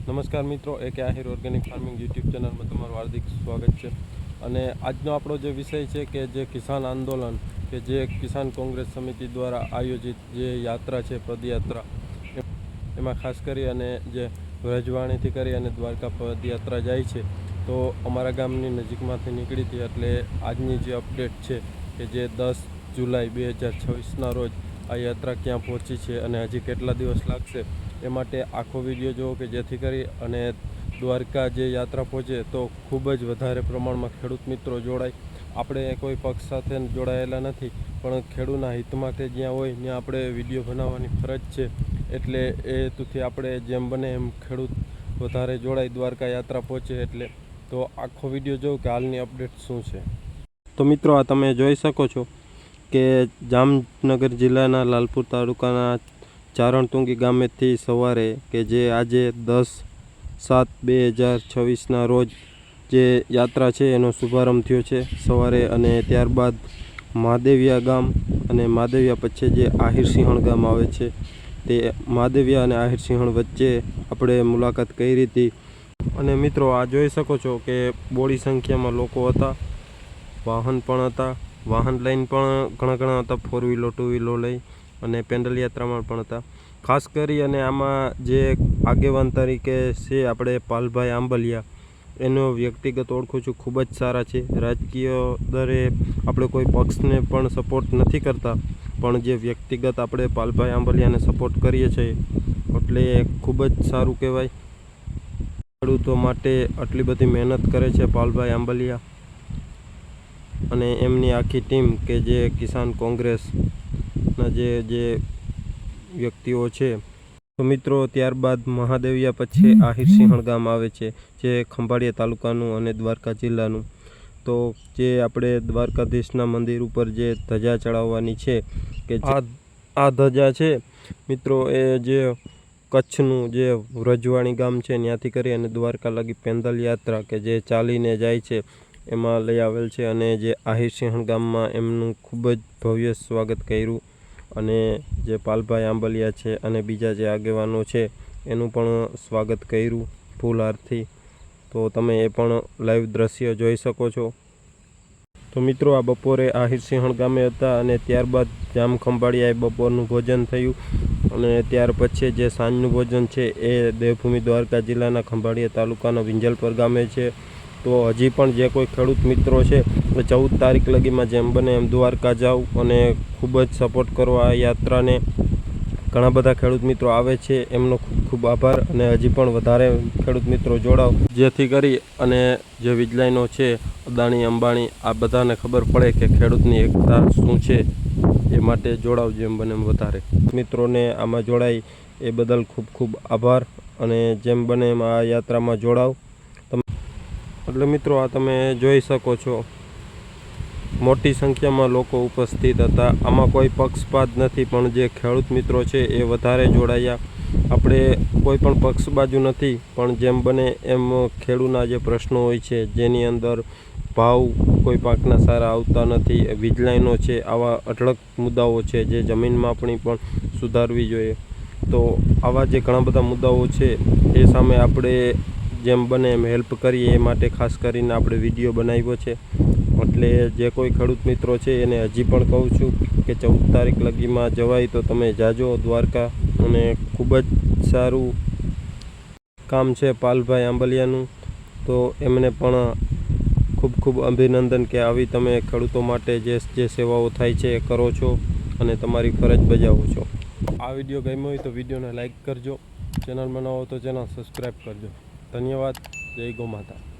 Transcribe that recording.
નમસ્કાર મિત્રો, એક આહિર ઓર્ગેનિક ફાર્મિંગ યુટ્યુબ ચેનલમાં તમારું હાર્દિક સ્વાગત છે. અને આજનો આપણો જે વિષય છે કે જે કિસાન આંદોલન કે જે કિસાન કોંગ્રેસ સમિતિ દ્વારા આયોજિત જે યાત્રા છે, પદયાત્રા, એમાં ખાસ કરી અને જે વ્રજવાણીથી કરી અને દ્વારકા પદયાત્રા જાય છે, તો અમારા ગામની નજીકમાંથી નીકળી હતી. એટલે આજની જે અપડેટ છે કે જે 10 જુલાઈ 2026ના રોજ આ યાત્રા ક્યાં પહોંચી છે અને હજી કેટલા દિવસ લાગશે, એ માટે આખો વિડીયો જુઓ કે જેથી કરી અને દ્વારકા જે યાત્રા પહોંચે તો ખૂબ જ વધારે પ્રમાણમાં ખેડૂત મિત્રો જોડાય. આપણે કોઈ પક્ષ સાથે જોડાયેલા નથી, પણ ખેડૂતના હિત માટે જ્યાં હોય ત્યાં આપણે વિડીયો બનાવવાની ફરજ છે. એટલે એ હેતુથી આપણે જેમ બને એમ ખેડૂત વધારે જોડાય દ્વારકા યાત્રા પહોંચે એટલે. તો આખો વિડીયો જોઉં કે હાલની અપડેટ શું છે. તો મિત્રો, આ તમે જોઈ શકો છો કે જામનગર જિલ્લાના લાલપુર તાલુકાના ચારણતુંગી ગામેથી સવારે કે જે આજે 10/7/2026ના રોજ જે યાત્રા છે એનો શુભારંભ થયો છે સવારે. અને ત્યારબાદ મહાદેવિયા ગામ અને મહાદેવિયા પછી જે આહિરસિંહણ ગામ આવે છે, તે મહાદેવિયા અને આહિરસિંહણ વચ્ચે આપણે મુલાકાત કરી હતી. અને મિત્રો, આ જોઈ શકો છો કે બોડી સંખ્યામાં લોકો હતા, વાહન પણ હતા, વાહન લઈને પણ ઘણા હતા, 4 વ્હીલો 2 વ્હીલો લઈ, અને પેન્ડલ યાત્રામાં પણ હતા. ખાસ કરી અને આમાં જે આગેવાન તરીકે છે આપણે પાલભાઈ આંબલિયા, એનો વ્યક્તિગત ઓળખું છું, ખૂબ જ સારા છે. રાજકીય દરે આપણે કોઈ પક્ષને પણ સપોર્ટ નથી કરતા, પણ જે વ્યક્તિગત આપણે પાલભાઈ આંબલિયાને સપોર્ટ કરીએ છીએ એટલે ખૂબ જ સારું કહેવાય. ખેડૂતો માટે આટલી બધી મહેનત કરે છે પાલભાઈ આંબલિયા અને એમની આખી ટીમ કે જે કિસાન કોંગ્રેસના જે વ્યક્તિઓ છે. તો મિત્રો, ત્યારબાદ મહાદેવિયા પછી આહિરસિંહણ ગામ આવે છે, જે ખંભાળિયા તાલુકાનું અને દ્વારકા જિલ્લાનું. તો જે આપણે દ્વારકાધીશના મંદિર ઉપર જે ધજા ચડાવવાની છે કે આ ધજા છે મિત્રો, એ જે કચ્છનું જે વ્રજવાણી ગામ છે ત્યાંથી કરી અને દ્વારકા લગી પેન્ડલ યાત્રા કે જે ચાલીને જાય છે એમાં લઈ આવેલ છે. અને જે આહિરસિંહણ ગામમાં એમનું ખૂબ જ ભવ્ય સ્વાગત કર્યું. અને જે પાલભાઈ આંબલિયા છે અને બીજા જે આગેવાનો છે એનું પણ સ્વાગત કર્યું ફૂલહારથી. તો તમે એ પણ લાઈવ દ્રશ્ય જોઈ શકો છો. તો મિત્રો, આ બપોરે આહિરસિંહણ ગામે હતા અને ત્યારબાદ જામ ખંભાળિયાએ બપોરનું ભોજન થયું. અને ત્યાર પછી જે સાંજનું ભોજન છે એ દેવભૂમિ દ્વારકા જિલ્લાના ખંભાળિયા તાલુકાના વિંજલપર ગામે છે. તો હજી પણ જે કોઈ ખેડૂત મિત્રો છે એ 14 તારીખ લગીમાં જેમ બને એમ દ્વારકા જાઓ અને ખૂબ જ સપોર્ટ કરો આ યાત્રાને. ઘણા બધા ખેડૂત મિત્રો આવે છે, એમનો ખૂબ ખૂબ આભાર. અને હજી પણ વધારે ખેડૂત મિત્રો જોડાઓ, જેથી કરી અને જે વીજળાઈનો છે અદાણી અંબાણી આ બધાને ખબર પડે કે ખેડૂતની એકતા શું છે. એ માટે જોડાવ જેમ બને એમ વધારે મિત્રોને આમાં જોડાય એ બદલ ખૂબ ખૂબ આભાર. અને જેમ બને એમ આ યાત્રામાં જોડાવ. એટલે મિત્રો, આ તમે જોઈ શકો છો મોટી સંખ્યામાં લોકો ઉપસ્થિત હતા. આમાં કોઈ પક્ષપાત નથી, પણ જે ખેડૂત મિત્રો છે એ વધારે જોડાયા. આપણે કોઈ પણ પક્ષ બાજુ નથી, પણ જેમ બને એમ ખેડૂતના જે પ્રશ્નો હોય છે, જેની અંદર ભાવ કોઈ પાકના સારા આવતા નથી, વીજળાઈનો છે, આવા અઢળક મુદ્દાઓ છે જે જમીન માપણી પણ સુધારવી જોઈએ. તો આવા જે ઘણા બધા મુદ્દાઓ છે એ સામે આપણે જેમ બને એમ હેલ્પ કરીએ એ માટે ખાસ કરીને આપણે વિડીયો બનાવ્યો છે. એટલે જે કોઈ ખેડૂત મિત્રો છે એને હજી પણ કહું છું કે 14 તારીખ લગીમાં જવાય તો તમે જાજો દ્વારકા. અને ખૂબ જ સારું કામ છે પાલભાઈ આંબલિયાનું. તો એમને પણ ખૂબ ખૂબ અભિનંદન કે આવી તમે ખેડૂતો માટે જે સેવાઓ થાય છે એ કરો છો અને તમારી ફરજ બજાવો છો. આ વિડીયો ગમ્યો હોય તો વિડીયોને લાઈક કરજો, ચેનલમાં ન હો તો ચેનલ સબસ્ક્રાઈબ કરજો. ધન્યવાદ. જય ગૌ માતા.